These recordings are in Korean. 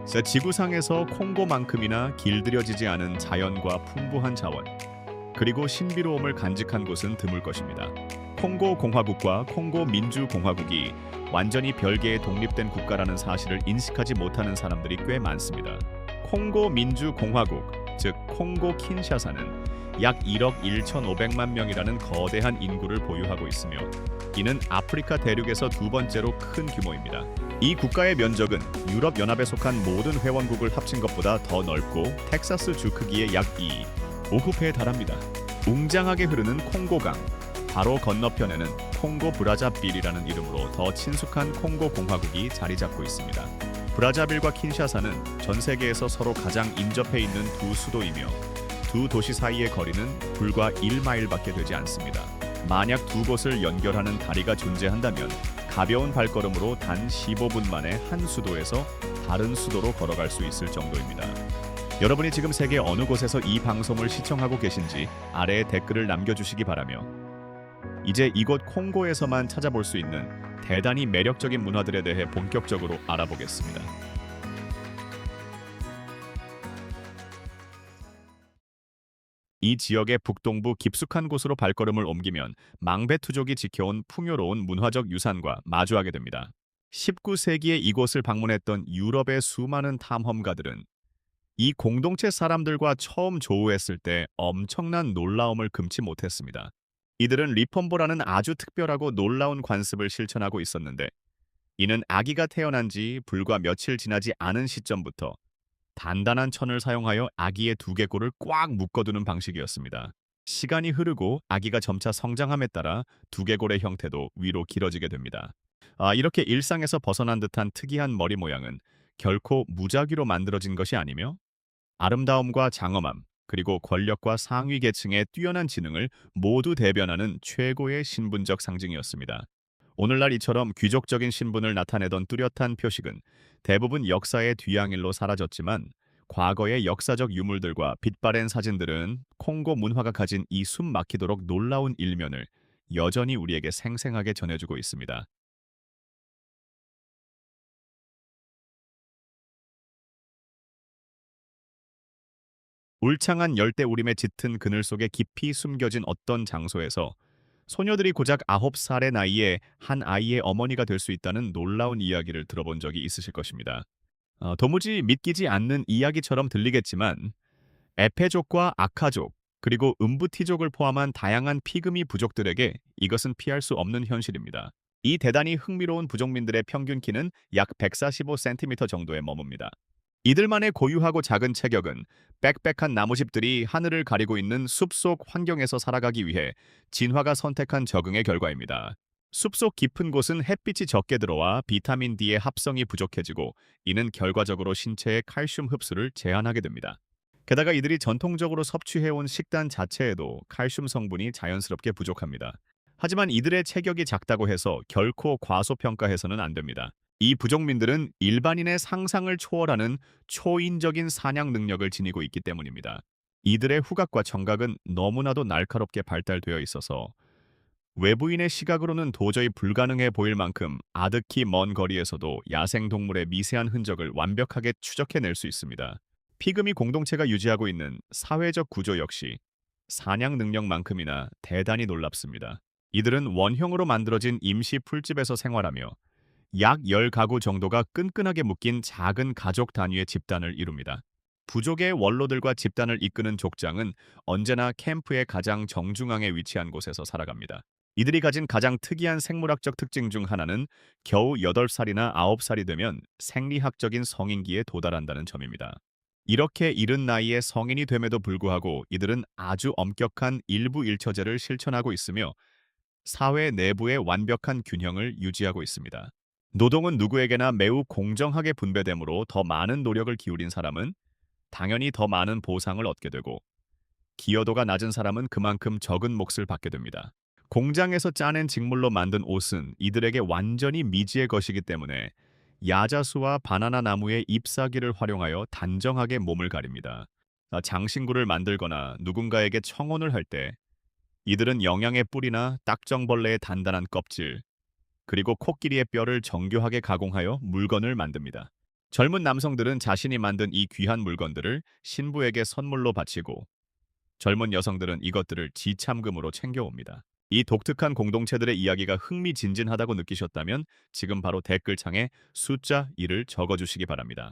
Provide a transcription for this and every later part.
지구상에서 콩고만큼이나 길들여지지 않은 자연과 풍부한 자원, 그리고 신비로움을 간직한 곳은 드물 것입니다. 콩고 공화국과 콩고 민주공화국이 완전히 별개의 독립된 국가라는 사실을 인식하지 못하는 사람들이 꽤 많습니다. 콩고 민주공화국, 즉 콩고 킨샤사는 약 1억 1,500만 명이라는 거대한 인구를 보유하고 있으며 이는 아프리카 대륙에서 두 번째로 큰 규모입니다. 이 국가의 면적은 유럽연합에 속한 모든 회원국을 합친 것보다 더 넓고 텍사스 주 크기의 약 5배에 달합니다. 웅장하게 흐르는 콩고강, 바로 건너편에는 콩고 브라자빌이라는 이름으로 더 친숙한 콩고 공화국이 자리 잡고 있습니다. 브라자빌과 킨샤사는 전 세계에서 서로 가장 인접해 있는 두 수도이며 두 도시 사이의 거리는 불과 1마일밖에 되지 않습니다. 만약 두 곳을 연결하는 다리가 존재한다면 가벼운 발걸음으로 단 15분 만에 한 수도에서 다른 수도로 걸어갈 수 있을 정도입니다. 여러분이 지금 세계 어느 곳에서 이 방송을 시청하고 계신지 아래에 댓글을 남겨주시기 바라며 이제 이곳 콩고에서만 찾아볼 수 있는 대단히 매력적인 문화들에 대해 본격적으로 알아보겠습니다. 이 지역의 북동부 깊숙한 곳으로 발걸음을 옮기면 망베투족이 지켜온 풍요로운 문화적 유산과 마주하게 됩니다. 19세기에 이곳을 방문했던 유럽의 수많은 탐험가들은 이 공동체 사람들과 처음 조우했을 때 엄청난 놀라움을 금치 못했습니다. 이들은 리폼보라는 아주 특별하고 놀라운 관습을 실천하고 있었는데 이는 아기가 태어난 지 불과 며칠 지나지 않은 시점부터 단단한 천을 사용하여 아기의 두개골을 꽉 묶어두는 방식이었습니다. 시간이 흐르고 아기가 점차 성장함에 따라 두개골의 형태도 위로 길어지게 됩니다. 이렇게 일상에서 벗어난 듯한 특이한 머리 모양은 결코 무작위로 만들어진 것이 아니며 아름다움과 장엄함, 그리고 권력과 상위 계층의 뛰어난 지능을 모두 대변하는 최고의 신분적 상징이었습니다. 오늘날 이처럼 귀족적인 신분을 나타내던 뚜렷한 표식은 대부분 역사의 뒤양일로 사라졌지만 과거의 역사적 유물들과 빛바랜 사진들은 콩고 문화가 가진 이 숨 막히도록 놀라운 일면을 여전히 우리에게 생생하게 전해주고 있습니다. 울창한 열대우림에 짙은 그늘 속에 깊이 숨겨진 어떤 장소에서 소녀들이 고작 9살의 나이에 한 아이의 어머니가 될 수 있다는 놀라운 이야기를 들어본 적이 있으실 것입니다. 도무지 믿기지 않는 이야기처럼 들리겠지만 에페족과 아카족, 그리고 음부티족을 포함한 다양한 피그미 부족들에게 이것은 피할 수 없는 현실입니다. 이 대단히 흥미로운 부족민들의 평균 키는 약 145cm 정도에 머뭅니다. 이들만의 고유하고 작은 체격은 빽빽한 나무집들이 하늘을 가리고 있는 숲속 환경에서 살아가기 위해 진화가 선택한 적응의 결과입니다. 숲속 깊은 곳은 햇빛이 적게 들어와 비타민 D의 합성이 부족해지고 이는 결과적으로 신체의 칼슘 흡수를 제한하게 됩니다. 게다가 이들이 전통적으로 섭취해온 식단 자체에도 칼슘 성분이 자연스럽게 부족합니다. 하지만 이들의 체격이 작다고 해서 결코 과소평가해서는 안 됩니다. 이 부족민들은 일반인의 상상을 초월하는 초인적인 사냥 능력을 지니고 있기 때문입니다. 이들의 후각과 청각은 너무나도 날카롭게 발달되어 있어서 외부인의 시각으로는 도저히 불가능해 보일 만큼 아득히 먼 거리에서도 야생동물의 미세한 흔적을 완벽하게 추적해낼 수 있습니다. 피그미 공동체가 유지하고 있는 사회적 구조 역시 사냥 능력만큼이나 대단히 놀랍습니다. 이들은 원형으로 만들어진 임시 풀집에서 생활하며 약 10가구 정도가 끈끈하게 묶인 작은 가족 단위의 집단을 이룹니다. 부족의 원로들과 집단을 이끄는 족장은 언제나 캠프의 가장 정중앙에 위치한 곳에서 살아갑니다. 이들이 가진 가장 특이한 생물학적 특징 중 하나는 겨우 8살이나 9살이 되면 생리학적인 성인기에 도달한다는 점입니다. 이렇게 이른 나이에 성인이 됨에도 불구하고 이들은 아주 엄격한 일부 일처제를 실천하고 있으며 사회 내부의 완벽한 균형을 유지하고 있습니다. 노동은 누구에게나 매우 공정하게 분배되므로 더 많은 노력을 기울인 사람은 당연히 더 많은 보상을 얻게 되고 기여도가 낮은 사람은 그만큼 적은 몫을 받게 됩니다. 공장에서 짜낸 직물로 만든 옷은 이들에게 완전히 미지의 것이기 때문에 야자수와 바나나 나무의 잎사귀를 활용하여 단정하게 몸을 가립니다. 장신구를 만들거나 누군가에게 청혼을 할 때 이들은 영양의 뿔이나 딱정벌레의 단단한 껍질, 그리고 코끼리의 뼈를 정교하게 가공하여 물건을 만듭니다. 젊은 남성들은 자신이 만든 이 귀한 물건들을 신부에게 선물로 바치고 젊은 여성들은 이것들을 지참금으로 챙겨옵니다. 이 독특한 공동체들의 이야기가 흥미진진하다고 느끼셨다면 지금 바로 댓글창에 숫자 1을 적어주시기 바랍니다.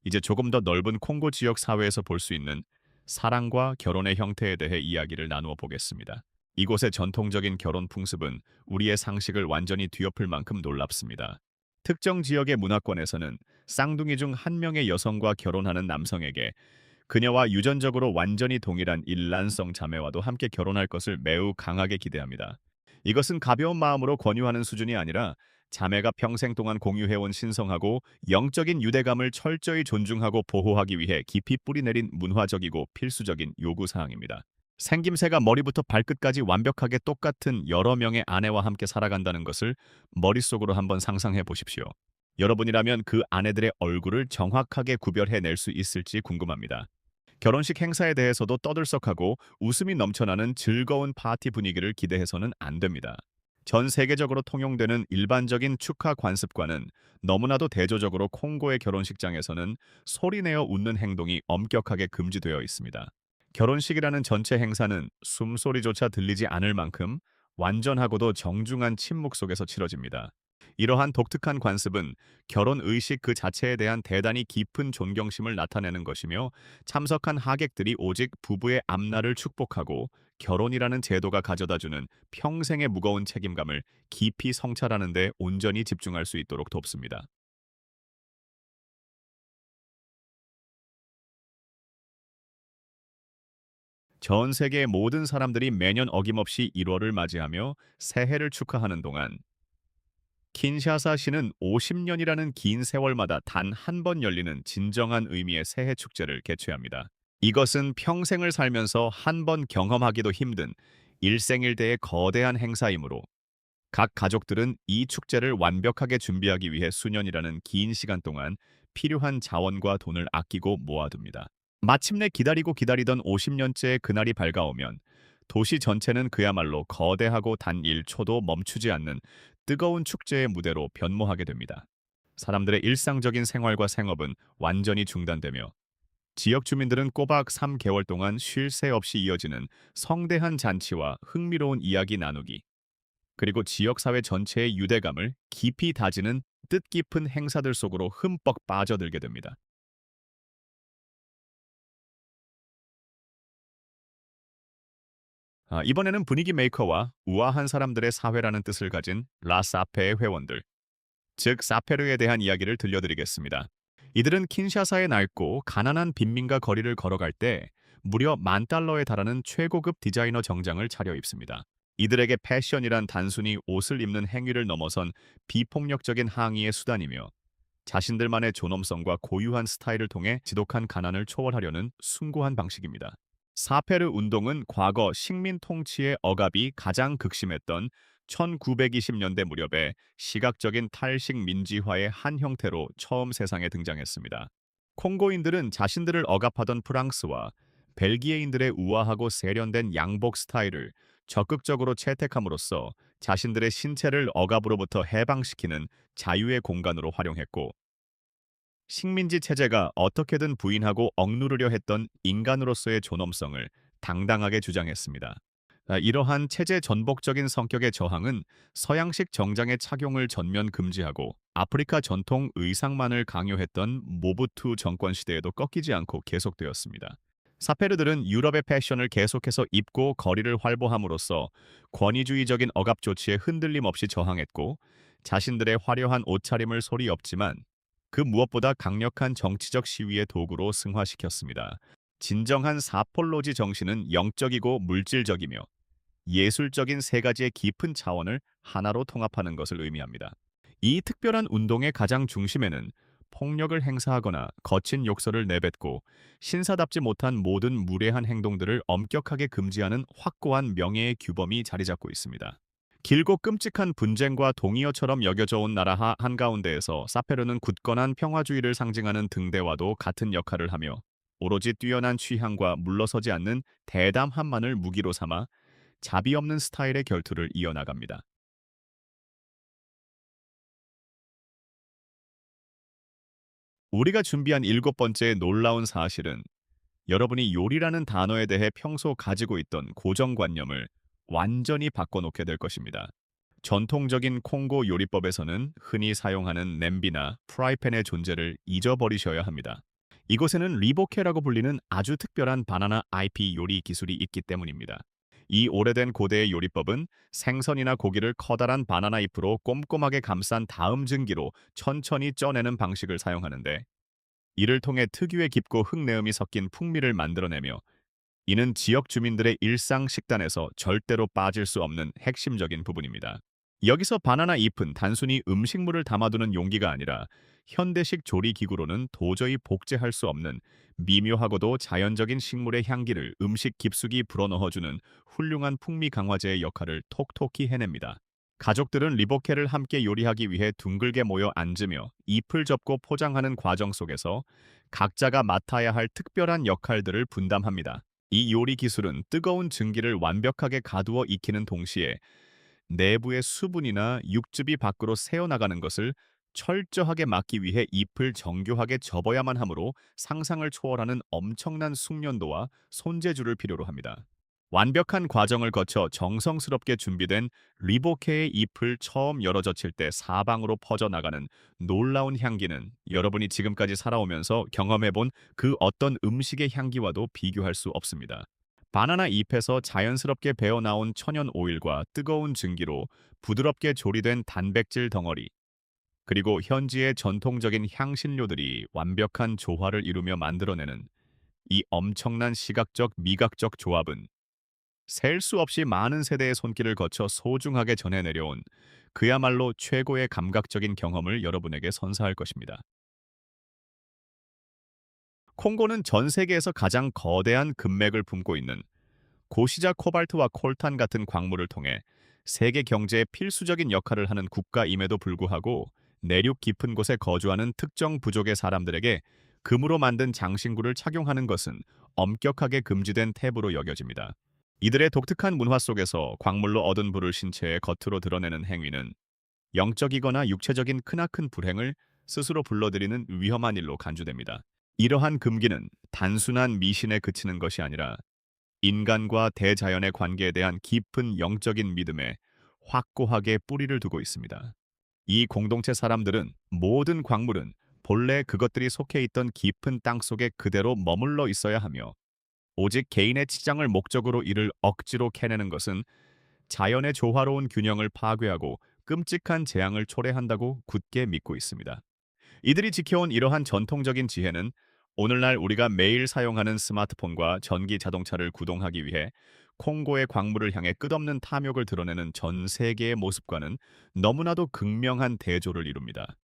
이제 조금 더 넓은 콩고 지역 사회에서 볼 수 있는 사랑과 결혼의 형태에 대해 이야기를 나누어 보겠습니다. 이곳의 전통적인 결혼 풍습은 우리의 상식을 완전히 뒤엎을 만큼 놀랍습니다. 특정 지역의 문화권에서는 쌍둥이 중 한 명의 여성과 결혼하는 남성에게 그녀와 유전적으로 완전히 동일한 일란성 자매와도 함께 결혼할 것을 매우 강하게 기대합니다. 이것은 가벼운 마음으로 권유하는 수준이 아니라 자매가 평생 동안 공유해온 신성하고 영적인 유대감을 철저히 존중하고 보호하기 위해 깊이 뿌리내린 문화적이고 필수적인 요구사항입니다. 생김새가 머리부터 발끝까지 완벽하게 똑같은 여러 명의 아내와 함께 살아간다는 것을 머릿속으로 한번 상상해 보십시오. 여러분이라면 그 아내들의 얼굴을 정확하게 구별해낼 수 있을지 궁금합니다. 결혼식 행사에 대해서도 떠들썩하고 웃음이 넘쳐나는 즐거운 파티 분위기를 기대해서는 안 됩니다. 전 세계적으로 통용되는 일반적인 축하 관습과는 너무나도 대조적으로 콩고의 결혼식장에서는 소리내어 웃는 행동이 엄격하게 금지되어 있습니다. 결혼식이라는 전체 행사는 숨소리조차 들리지 않을 만큼 완전하고도 정중한 침묵 속에서 치러집니다. 이러한 독특한 관습은 결혼 의식 그 자체에 대한 대단히 깊은 존경심을 나타내는 것이며 참석한 하객들이 오직 부부의 앞날을 축복하고 결혼이라는 제도가 가져다주는 평생의 무거운 책임감을 깊이 성찰하는 데 온전히 집중할 수 있도록 돕습니다. 전 세계의 모든 사람들이 매년 어김없이 1월을 맞이하며 새해를 축하하는 동안 킨샤사시는 50년이라는 긴 세월마다 단 한 번 열리는 진정한 의미의 새해 축제를 개최합니다. 이것은 평생을 살면서 한 번 경험하기도 힘든 일생일대의 거대한 행사이므로 각 가족들은 이 축제를 완벽하게 준비하기 위해 수년이라는 긴 시간 동안 필요한 자원과 돈을 아끼고 모아둡니다. 마침내 기다리고 기다리던 50년째의 그날이 밝아오면 도시 전체는 그야말로 거대하고 단 1초도 멈추지 않는 뜨거운 축제의 무대로 변모하게 됩니다. 사람들의 일상적인 생활과 생업은 완전히 중단되며 지역 주민들은 꼬박 3개월 동안 쉴 새 없이 이어지는 성대한 잔치와 흥미로운 이야기 나누기, 그리고 지역사회 전체의 유대감을 깊이 다지는 뜻깊은 행사들 속으로 흠뻑 빠져들게 됩니다. 이번에는 분위기 메이커와 우아한 사람들의 사회라는 뜻을 가진 라사페의 회원들, 즉 사페르에 대한 이야기를 들려드리겠습니다. 이들은 킨샤사의 낡고 가난한 빈민가 거리를 걸어갈 때 무려 10,000달러에 달하는 최고급 디자이너 정장을 차려입습니다. 이들에게 패션이란 단순히 옷을 입는 행위를 넘어선 비폭력적인 항의의 수단이며 자신들만의 존엄성과 고유한 스타일을 통해 지독한 가난을 초월하려는 숭고한 방식입니다. 사페르 운동은 과거 식민 통치의 억압이 가장 극심했던 1920년대 무렵에 시각적인 탈식 민지화의 한 형태로 처음 세상에 등장했습니다. 콩고인들은 자신들을 억압하던 프랑스와 벨기에인들의 우아하고 세련된 양복 스타일을 적극적으로 채택함으로써 자신들의 신체를 억압으로부터 해방시키는 자유의 공간으로 활용했고, 식민지 체제가 어떻게든 부인하고 억누르려 했던 인간으로서의 존엄성을 당당하게 주장했습니다. 이러한 체제 전복적인 성격의 저항은 서양식 정장의 착용을 전면 금지하고 아프리카 전통 의상만을 강요했던 모부투 정권 시대에도 꺾이지 않고 계속되었습니다. 사페르들은 유럽의 패션을 계속해서 입고 거리를 활보함으로써 권위주의적인 억압 조치에 흔들림 없이 저항했고, 자신들의 화려한 옷차림을 소리 없지만 그 무엇보다 강력한 정치적 시위의 도구로 승화시켰습니다. 진정한 사폴로지 정신은 영적이고 물질적이며 예술적인 세 가지의 깊은 차원을 하나로 통합하는 것을 의미합니다. 이 특별한 운동의 가장 중심에는 폭력을 행사하거나 거친 욕설을 내뱉고 신사답지 못한 모든 무례한 행동들을 엄격하게 금지하는 확고한 명예의 규범이 자리 잡고 있습니다. 길고 끔찍한 분쟁과 동의어처럼 여겨져 온 나라 한가운데에서 사페르는 굳건한 평화주의를 상징하는 등대와도 같은 역할을 하며 오로지 뛰어난 취향과 물러서지 않는 대담함만을 무기로 삼아 자비 없는 스타일의 결투를 이어나갑니다. 우리가 준비한 일곱 번째 놀라운 사실은 여러분이 요리라는 단어에 대해 평소 가지고 있던 고정관념을 완전히 바꿔놓게 될 것입니다. 전통적인 콩고 요리법에서는 흔히 사용하는 냄비나 프라이팬의 존재를 잊어버리셔야 합니다. 이곳에는 리보케라고 불리는 아주 특별한 바나나 IP 요리 기술이 있기 때문입니다. 이 오래된 고대의 요리법은 생선이나 고기를 커다란 바나나 잎으로 꼼꼼하게 감싼 다음 증기로 천천히 쪄내는 방식을 사용하는데, 이를 통해 특유의 깊고 흙내음이 섞인 풍미를 만들어내며, 이는 지역 주민들의 일상 식단에서 절대로 빠질 수 없는 핵심적인 부분입니다. 여기서 바나나 잎은 단순히 음식물을 담아두는 용기가 아니라 현대식 조리 기구로는 도저히 복제할 수 없는 미묘하고도 자연적인 식물의 향기를 음식 깊숙이 불어넣어주는 훌륭한 풍미 강화제의 역할을 톡톡히 해냅니다. 가족들은 리보케를 함께 요리하기 위해 둥글게 모여 앉으며 잎을 접고 포장하는 과정 속에서 각자가 맡아야 할 특별한 역할들을 분담합니다. 이 요리 기술은 뜨거운 증기를 완벽하게 가두어 익히는 동시에 내부의 수분이나 육즙이 밖으로 새어나가는 것을 철저하게 막기 위해 잎을 정교하게 접어야만 하므로 상상을 초월하는 엄청난 숙련도와 손재주를 필요로 합니다. 완벽한 과정을 거쳐 정성스럽게 준비된 리보케의 잎을 처음 열어젖힐 때 사방으로 퍼져나가는 놀라운 향기는 여러분이 지금까지 살아오면서 경험해본 그 어떤 음식의 향기와도 비교할 수 없습니다. 바나나 잎에서 자연스럽게 배어나온 천연 오일과 뜨거운 증기로 부드럽게 조리된 단백질 덩어리, 그리고 현지의 전통적인 향신료들이 완벽한 조화를 이루며 만들어내는 이 엄청난 시각적 미각적 조합은 셀 수 없이 많은 세대의 손길을 거쳐 소중하게 전해 내려온 그야말로 최고의 감각적인 경험을 여러분에게 선사할 것입니다. 콩고는 전 세계에서 가장 거대한 금맥을 품고 있는 고시자 코발트와 콜탄 같은 광물을 통해 세계 경제에 필수적인 역할을 하는 국가임에도 불구하고 내륙 깊은 곳에 거주하는 특정 부족의 사람들에게 금으로 만든 장신구를 착용하는 것은 엄격하게 금지된 탭으로 여겨집니다. 이들의 독특한 문화 속에서 광물로 얻은 부를 신체의 겉으로 드러내는 행위는 영적이거나 육체적인 크나큰 불행을 스스로 불러들이는 위험한 일로 간주됩니다. 이러한 금기는 단순한 미신에 그치는 것이 아니라 인간과 대자연의 관계에 대한 깊은 영적인 믿음에 확고하게 뿌리를 두고 있습니다. 이 공동체 사람들은 모든 광물은 본래 그것들이 속해 있던 깊은 땅 속에 그대로 머물러 있어야 하며, 오직 개인의 치장을 목적으로 이를 억지로 캐내는 것은 자연의 조화로운 균형을 파괴하고 끔찍한 재앙을 초래한다고 굳게 믿고 있습니다. 이들이 지켜온 이러한 전통적인 지혜는 오늘날 우리가 매일 사용하는 스마트폰과 전기 자동차를 구동하기 위해 콩고의 광물을 향해 끝없는 탐욕을 드러내는 전 세계의 모습과는 너무나도 극명한 대조를 이룹니다.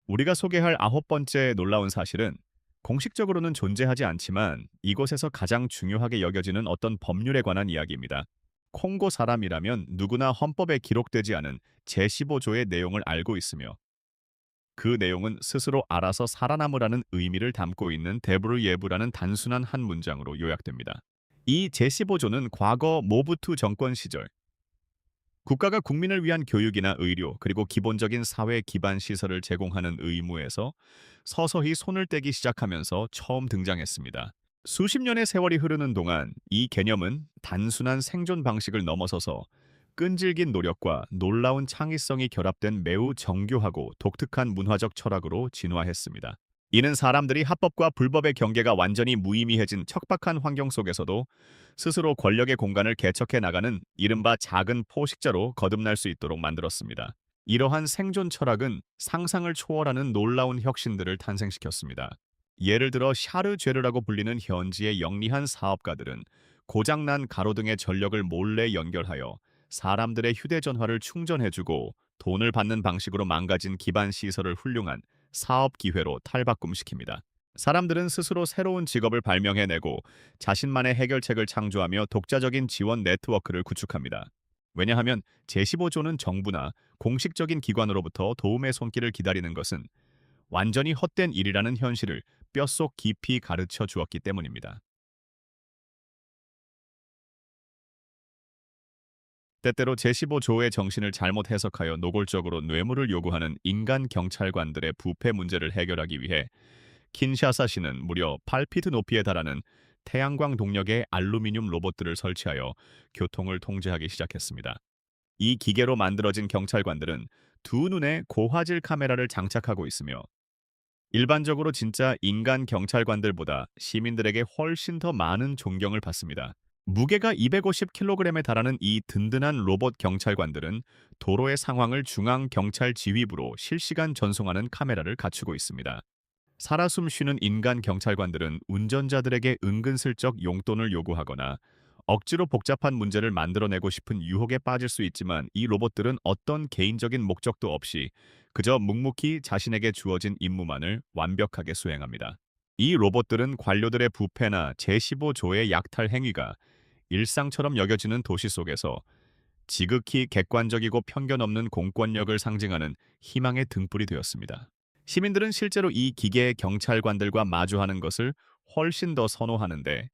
우리가 소개할 아홉 번째 놀라운 사실은 공식적으로는 존재하지 않지만 이곳에서 가장 중요하게 여겨지는 어떤 법률에 관한 이야기입니다. 콩고 사람이라면 누구나 헌법에 기록되지 않은 제15조의 내용을 알고 있으며, 그 내용은 스스로 알아서 살아남으라는 의미를 담고 있는 데브르 예브라는 단순한 한 문장으로 요약됩니다. 이 제15조는 과거 모부투 정권 시절 국가가 국민을 위한 교육이나 의료, 그리고 기본적인 사회 기반 시설을 제공하는 의무에서 서서히 손을 떼기 시작하면서 처음 등장했습니다. 수십 년의 세월이 흐르는 동안 이 개념은 단순한 생존 방식을 넘어서서 끈질긴 노력과 놀라운 창의성이 결합된 매우 정교하고 독특한 문화적 철학으로 진화했습니다. 이는 사람들이 합법과 불법의 경계가 완전히 무의미해진 척박한 환경 속에서도 스스로 권력의 공간을 개척해 나가는 이른바 작은 포식자로 거듭날 수 있도록 만들었습니다. 이러한 생존 철학은 상상을 초월하는 놀라운 혁신들을 탄생시켰습니다. 예를 들어 샤르죄르라고 불리는 현지의 영리한 사업가들은 고장난 가로등의 전력을 몰래 연결하여 사람들의 휴대전화를 충전해주고 돈을 받는 방식으로 망가진 기반 시설을 훌륭한 사업 기회로 탈바꿈시킵니다. 사람들은 스스로 새로운 직업을 발명해내고 자신만의 해결책을 창조하며 독자적인 지원 네트워크를 구축합니다. 왜냐하면 제15조는 정부나 공식적인 기관으로부터 도움의 손길을 기다리는 것은 완전히 헛된 일이라는 현실을 뼛속 깊이 가르쳐 주었기 때문입니다. 때때로 제15조의 정신을 잘못 해석하여 노골적으로 뇌물을 요구하는 인간 경찰관들의 부패 문제를 해결하기 위해 킨샤사시는 무려 8피트 높이에 달하는 태양광 동력의 알루미늄 로봇들을 설치하여 교통을 통제하기 시작했습니다. 이 기계로 만들어진 경찰관들은 두 눈에 고화질 카메라를 장착하고 있으며 일반적으로 진짜 인간 경찰관들보다 시민들에게 훨씬 더 많은 존경을 받습니다. 무게가 250kg에 달하는 이 든든한 로봇 경찰관들은 도로의 상황을 중앙 경찰 지휘부로 실시간 전송하는 카메라를 갖추고 있습니다. 살아 숨쉬는 인간 경찰관들은 운전자들에게 은근슬쩍 용돈을 요구하거나 억지로 복잡한 문제를 만들어내고 싶은 유혹에 빠질 수 있지만 이 로봇들은 어떤 개인적인 목적도 없이 그저 묵묵히 자신에게 주어진 임무만을 완벽하게 수행합니다. 이 로봇들은 관료들의 부패나 제15조의 약탈 행위가 일상처럼 여겨지는 도시 속에서 지극히 객관적이고 편견 없는 공권력을 상징하는 희망의 등불이 되었습니다. 시민들은 실제로 이 기계 경찰관들과 마주하는 것을 훨씬 더 선호하는데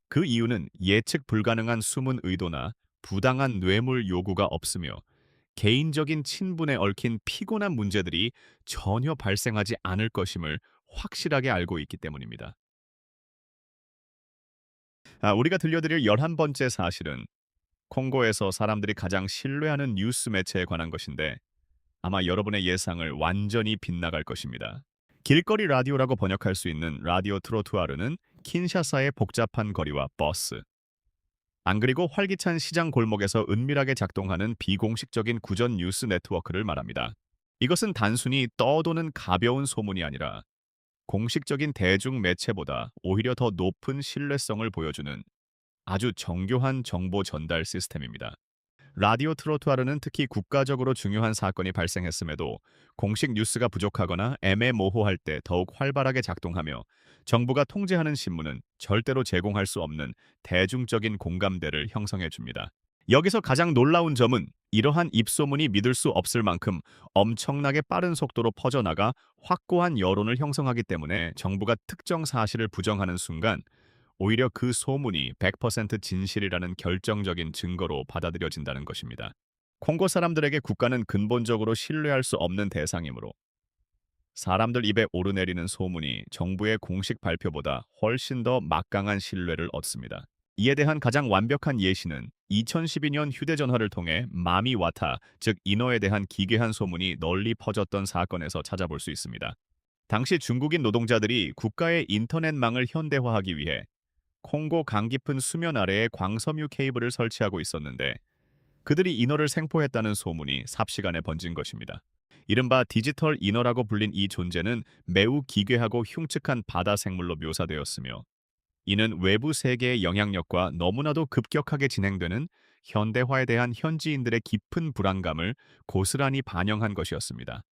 그 이유는 예측 불가능한 숨은 의도나 부당한 뇌물 요구가 없으며 개인적인 친분에 얽힌 피곤한 문제들이 전혀 발생하지 않을 것임을 확실하게 알고 있기 때문입니다. 우리가 들려드릴 11번째 사실은 콩고에서 사람들이 가장 신뢰하는 뉴스 매체에 관한 것인데 아마 여러분의 예상을 완전히 빗나갈 것입니다. 길거리 라디오라고 번역할 수 있는 라디오 트로투아르는 킨샤사의 복잡한 거리와 버스, 안 그리고 활기찬 시장 골목에서 은밀하게 작동하는 비공식적인 구전 뉴스 네트워크를 말합니다. 이것은 단순히 떠도는 가벼운 소문이 아니라 공식적인 대중 매체보다 오히려 더 높은 신뢰성을 보여주는 아주 정교한 정보 전달 시스템입니다. 라디오 트로투아르는 특히 국가적으로 중요한 사건이 발생했음에도 공식 뉴스가 부족하거나 애매모호할 때 더욱 활발하게 작동하며 정부가 통제하는 신문은 절대로 제공할 수 없는 대중적인 공감대를 형성해 줍니다. 여기서 가장 놀라운 점은 이러한 입소문이 믿을 수 없을 만큼 엄청나게 빠른 속도로 퍼져나가 확고한 여론을 형성하기 때문에 정부가 특정 사실을 부정하는 순간 오히려 그 소문이 100% 진실이라는 결정적인 증거로 받아들여진다는 것입니다. 콩고 사람들에게 국가는 근본적으로 신뢰할 수 없는 대상이므로 사람들 입에 오르내리는 소문이 정부의 공식 발표보다 훨씬 더 막강한 신뢰를 얻습니다. 이에 대한 가장 완벽한 예시는 2012년 휴대전화를 통해 마미와타, 즉 인어에 대한 기괴한 소문이 널리 퍼졌던 사건에서 찾아볼 수 있습니다. 당시 중국인 노동자들이 국가의 인터넷망을 현대화하기 위해 콩고 강 깊은 수면 아래에 광섬유 케이블을 설치하고 있었는데 그들이 인어를 생포했다는 소문이 삽시간에 번진 것입니다. 이른바 디지털 인어라고 불린 이 존재는 매우 기괴하고 흉측한 바다 생물로 묘사되었으며 이는 외부 세계의 영향력과 너무나도 급격하게 진행되는 현대화에 대한 현지인들의 깊은 불안감을 고스란히 반영한 것이었습니다.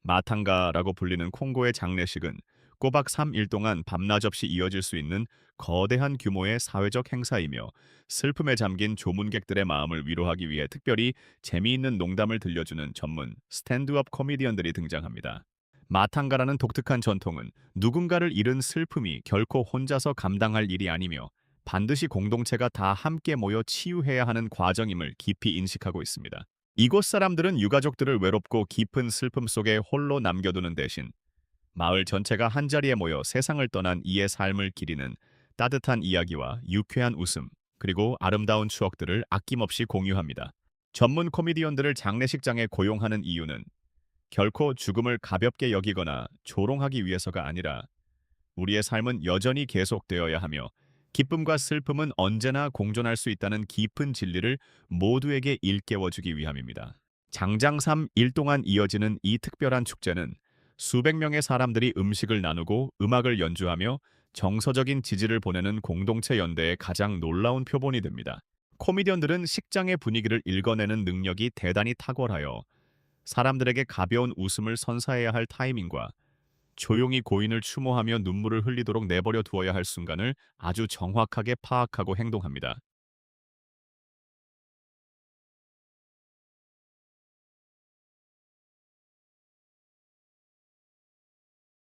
마탕가라고 불리는 콩고의 장례식은 꼬박 3일 동안 밤낮 없이 이어질 수 있는 거대한 규모의 사회적 행사이며 슬픔에 잠긴 조문객들의 마음을 위로하기 위해 특별히 재미있는 농담을 들려주는 전문 스탠드업 코미디언들이 등장합니다. 마탕가라는 독특한 전통은 누군가를 잃은 슬픔이 결코 혼자서 감당할 일이 아니며 반드시 공동체가 다 함께 모여 치유해야 하는 과정임을 깊이 인식하고 있습니다. 이곳 사람들은 유가족들을 외롭고 깊은 슬픔 속에 홀로 남겨두는 대신 마을 전체가 한자리에 모여 세상을 떠난 이의 삶을 기리는 따뜻한 이야기와 유쾌한 웃음, 그리고 아름다운 추억들을 아낌없이 공유합니다. 전문 코미디언들을 장례식장에 고용하는 이유는 결코 죽음을 가볍게 여기거나 조롱하기 위해서가 아니라 우리의 삶은 여전히 계속되어야 하며 기쁨과 슬픔은 언제나 공존할 수 있다는 깊은 진리를 모두에게 일깨워주기 위함입니다. 장장 3일 동안 이어지는 이 특별한 축제는 수백 명의 사람들이 음식을 나누고 음악을 연주하며 정서적인 지지를 보내는 공동체 연대의 가장 놀라운 표본이 됩니다. 코미디언들은 식장의 분위기를 읽어내는 능력이 대단히 탁월하여 사람들에게 가벼운 웃음을 선사해야 할 타이밍과 조용히 고인을 추모하며 눈물을 흘리도록 내버려 두어야 할 순간을 아주 정확하게 파악하고 행동합니다.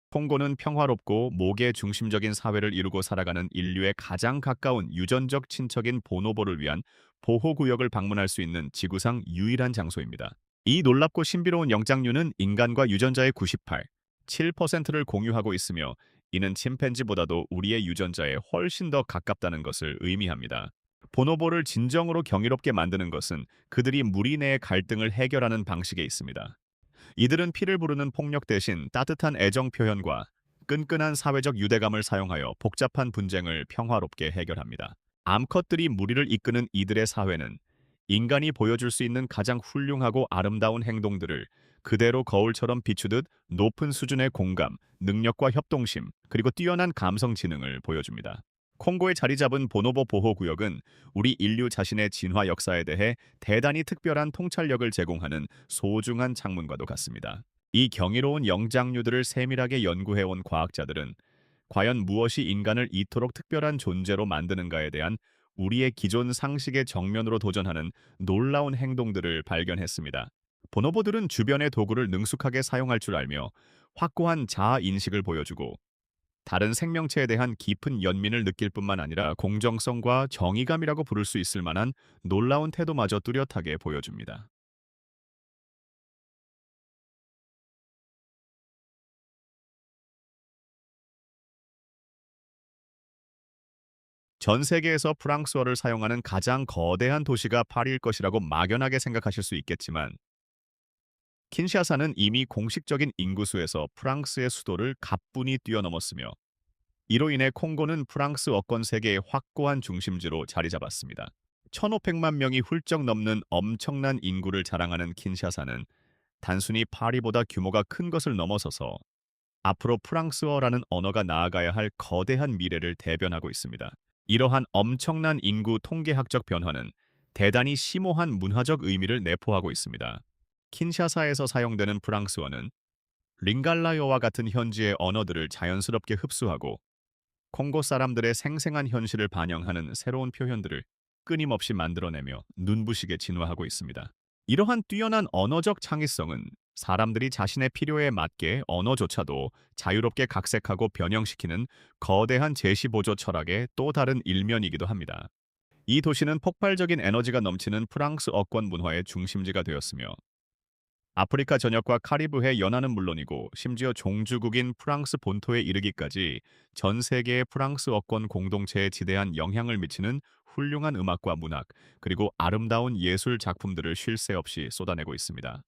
콩고는 평화롭고 모계 중심적인 사회를 이루고 살아가는 인류의 가장 가까운 유전적 친척인 보노보를 위한 보호구역을 방문할 수 있는 지구상 유일한 장소입니다. 이 놀랍고 신비로운 영장류는 인간과 유전자의 98, 7%를 공유하고 있으며 이는 침팬지보다도 우리의 유전자에 훨씬 더 가깝다는 것을 의미합니다. 보노보를 진정으로 경이롭게 만드는 것은 그들이 무리 내의 갈등을 해결하는 방식에 있습니다. 이들은 피를 부르는 폭력 대신 따뜻한 애정 표현과 끈끈한 사회적 유대감을 사용하여 복잡한 분쟁을 평화롭게 해결합니다. 암컷들이 무리를 이끄는 이들의 사회는 인간이 보여줄 수 있는 가장 훌륭하고 아름다운 행동들을 그대로 거울처럼 비추듯 높은 수준의 공감, 능력과 협동심, 그리고 뛰어난 감성 지능을 보여줍니다. 콩고에 자리 잡은 보노보 보호구역은 우리 인류 자신의 진화 역사에 대해 대단히 특별한 통찰력을 제공하는 소중한 창문과도 같습니다. 이 경이로운 영장류들을 세밀하게 연구해온 과학자들은 과연 무엇이 인간을 이토록 특별한 존재로 만드는가에 대한 우리의 기존 상식의 정면으로 도전하는 놀라운 행동들을 발견했습니다. 보노보들은 주변의 도구를 능숙하게 사용할 줄 알며 확고한 자아 인식을 보여주고 다른 생명체에 대한 깊은 연민을 느낄 뿐만 아니라 공정성과 정의감이라고 부를 수 있을 만한 놀라운 태도마저 뚜렷하게 보여줍니다. 전 세계에서 프랑스어를 사용하는 가장 거대한 도시가 파리일 것이라고 막연하게 생각하실 수 있겠지만 킨샤사는 이미 공식적인 인구수에서 프랑스의 수도를 가뿐히 뛰어넘었으며 이로 인해 콩고는 프랑스어권 세계의 확고한 중심지로 자리 잡았습니다. 1,500만 명이 훌쩍 넘는 엄청난 인구를 자랑하는 킨샤사는 단순히 파리보다 규모가 큰 것을 넘어서서 앞으로 프랑스어라는 언어가 나아가야 할 거대한 미래를 대변하고 있습니다. 이러한 엄청난 인구 통계학적 변화는 대단히 심오한 문화적 의미를 내포하고 있습니다. 킨샤사에서 사용되는 프랑스어는 링갈라요와 같은 현지의 언어들을 자연스럽게 흡수하고 콩고 사람들의 생생한 현실을 반영하는 새로운 표현들을 끊임없이 만들어내며 눈부시게 진화하고 있습니다. 이러한 뛰어난 언어적 창의성은 사람들이 자신의 필요에 맞게 언어조차도 자유롭게 각색하고 변형시키는 거대한 제시보조 철학의 또 다른 일면이기도 합니다. 이 도시는 폭발적인 에너지가 넘치는 프랑스어권 문화의 중심지가 되었으며 아프리카 전역과 카리브해 연안은 물론이고 심지어 종주국인 프랑스 본토에 이르기까지 전 세계의 프랑스어권 공동체에 지대한 영향을 미치는 훌륭한 음악과 문학, 그리고 아름다운 예술 작품들을 쉴 새 없이 쏟아내고 있습니다.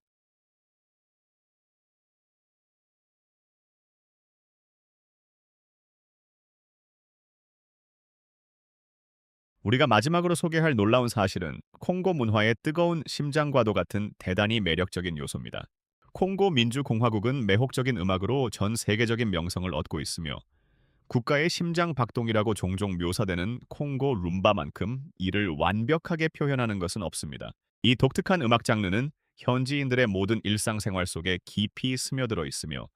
우리가 마지막으로 소개할 놀라운 사실은 콩고 문화의 뜨거운 심장과도 같은 대단히 매력적인 요소입니다. 콩고 민주공화국은 매혹적인 음악으로 전 세계적인 명성을 얻고 있으며 국가의 심장 박동이라고 종종 묘사되는 콩고 룸바만큼 이를 완벽하게 표현하는 것은 없습니다. 이 독특한 음악 장르는 현지인들의 모든 일상생활 속에 깊이 스며들어 있으며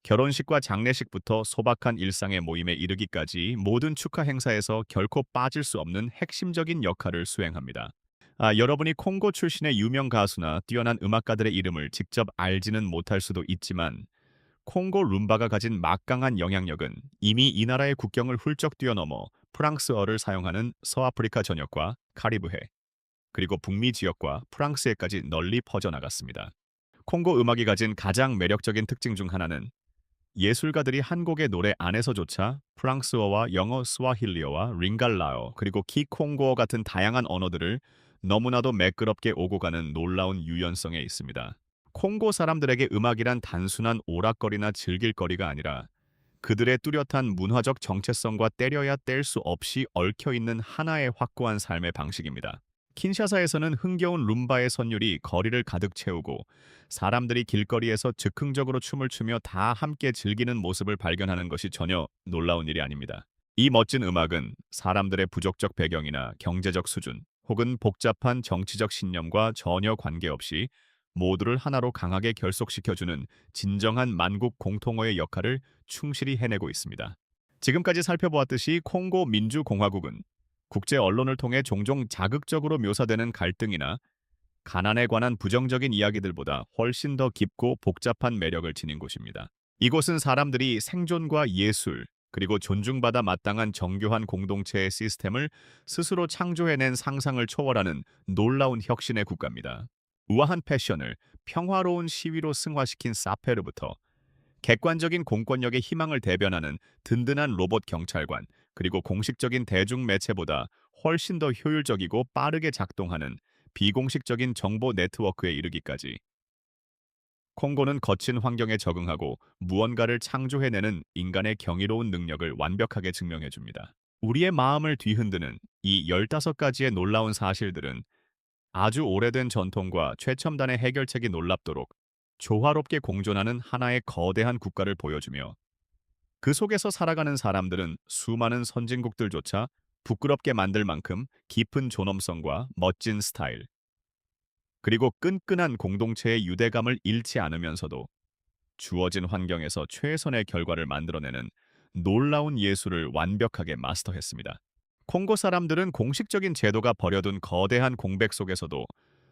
결혼식과 장례식부터 소박한 일상의 모임에 이르기까지 모든 축하 행사에서 결코 빠질 수 없는 핵심적인 역할을 수행합니다. 여러분이 콩고 출신의 유명 가수나 뛰어난 음악가들의 이름을 직접 알지는 못할 수도 있지만 콩고 룸바가 가진 막강한 영향력은 이미 이 나라의 국경을 훌쩍 뛰어넘어 프랑스어를 사용하는 서아프리카 전역과 카리브해, 그리고 북미 지역과 프랑스에까지 널리 퍼져나갔습니다. 콩고 음악이 가진 가장 매력적인 특징 중 하나는 예술가들이 한 곡의 노래 안에서조차 프랑스어와 영어 스와힐리어와 링갈라어 그리고 키콩고어 같은 다양한 언어들을 너무나도 매끄럽게 오고 가는 놀라운 유연성에 있습니다. 콩고 사람들에게 음악이란 단순한 오락거리나 즐길거리가 아니라 그들의 뚜렷한 문화적 정체성과 때려야 뗄 수 없이 얽혀있는 하나의 확고한 삶의 방식입니다. 킨샤사에서는 흥겨운 룸바의 선율이 거리를 가득 채우고 사람들이 길거리에서 즉흥적으로 춤을 추며 다 함께 즐기는 모습을 발견하는 것이 전혀 놀라운 일이 아닙니다. 이 멋진 음악은 사람들의 부족적 배경이나 경제적 수준 혹은 복잡한 정치적 신념과 전혀 관계없이 모두를 하나로 강하게 결속시켜주는 진정한 만국 공통어의 역할을 충실히 해내고 있습니다. 지금까지 살펴보았듯이 콩고 민주공화국은 국제 언론을 통해 종종 자극적으로 묘사되는 갈등이나 가난에 관한 부정적인 이야기들보다 훨씬 더 깊고 복잡한 매력을 지닌 곳입니다. 이곳은 사람들이 생존과 예술, 그리고 존중받아 마땅한 정교한 공동체의 시스템을 스스로 창조해낸 상상을 초월하는 놀라운 혁신의 국가입니다. 우아한 패션을 평화로운 시위로 승화시킨 사페르부터 객관적인 공권력의 희망을 대변하는 든든한 로봇 경찰관, 그리고 공식적인 대중매체보다 훨씬 더 효율적이고 빠르게 작동하는 비공식적인 정보 네트워크에 이르기까지, 콩고는 거친 환경에 적응하고 무언가를 창조해내는 인간의 경이로운 능력을 완벽하게 증명해줍니다. 우리의 마음을 뒤흔드는 이 15가지의 놀라운 사실들은 아주 오래된 전통과 최첨단의 해결책이 놀랍도록 조화롭게 공존하는 하나의 거대한 국가를 보여주며, 그 속에서 살아가는 사람들은 수많은 선진국들조차 부끄럽게 만들 만큼 깊은 존엄성과 멋진 스타일, 그리고 끈끈한 공동체의 유대감을 잃지 않으면서도 주어진 환경에서 최선의 결과를 만들어내는 놀라운 예술을 완벽하게 마스터했습니다. 콩고 사람들은 공식적인 제도가 버려둔 거대한 공백 속에서도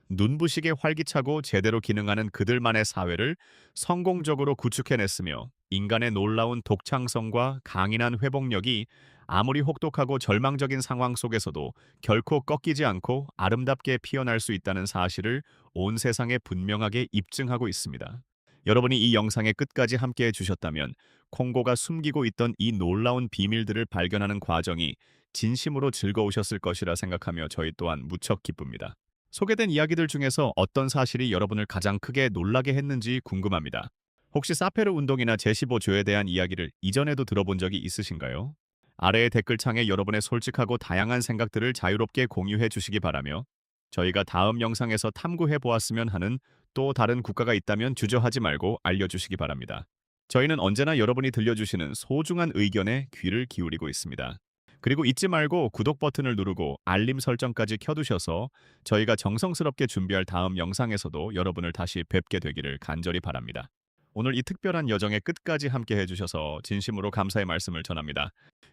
눈부시게 활기차고 제대로 기능하는 그들만의 사회를 성공적으로 구축해냈으며, 인간의 놀라운 독창성과 강인한 회복력이 아무리 혹독하고 절망적인 상황 속에서도 결코 꺾이지 않고 아름답게 피어날 수 있다는 사실을 온 세상에 분명하게 입증하고 있습니다. 여러분이 이 영상의 끝까지 함께해 주셨다면 콩고가 숨기고 있던 이 놀라운 비밀들을 발견하는 과정이 진심으로 즐거우셨을 것이라 생각하며 저희 또한 무척 기쁩니다. 소개된 이야기들 중에서 어떤 사실이 여러분을 가장 크게 놀라게 했는지 궁금합니다. 혹시 사페르 운동이나 제15조에 대한 이야기를 이전에도 들어본 적이 있으신가요? 아래의 댓글창에 여러분의 솔직하고 다양한 생각들을 자유롭게 공유해 주시기 바라며, 저희가 다음 영상에서 탐구해 보았으면 하는 또 다른 국가가 있다면 주저하지 말고 알려주시기 바랍니다. 저희는 언제나 여러분이 들려주시는 소중한 의견에 귀를 기울이고 있습니다. 그리고 잊지 말고 구독 버튼을 누르고 알림 설정까지 켜두셔서 저희가 정성스럽게 준비할 다음 영상에서도 여러분을 다시 뵙게 되기를 간절히 바랍니다. 오늘 이 특별한 여정의 끝까지 함께 해주셔서 진심으로 감사의 말씀을 전합니다.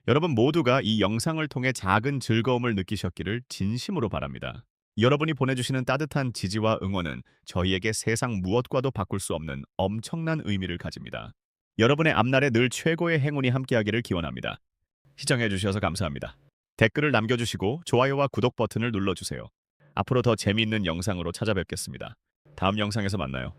여러분 모두가 이 영상을 통해 작은 즐거움을 느끼셨기를 진심으로 바랍니다. 여러분이 보내주시는 따뜻한 지지와 응원은 저희에게 세상 무엇과도 바꿀 수 없는 엄청난 의미를 가집니다. 여러분의 앞날에 늘 최고의 행운이 함께하기를 기원합니다. 시청해주셔서 감사합니다. 댓글을 남겨주시고 좋아요와 구독 버튼을 눌러주세요. 앞으로 더 재미있는 영상으로 찾아뵙겠습니다. 다음 영상에서 만나요.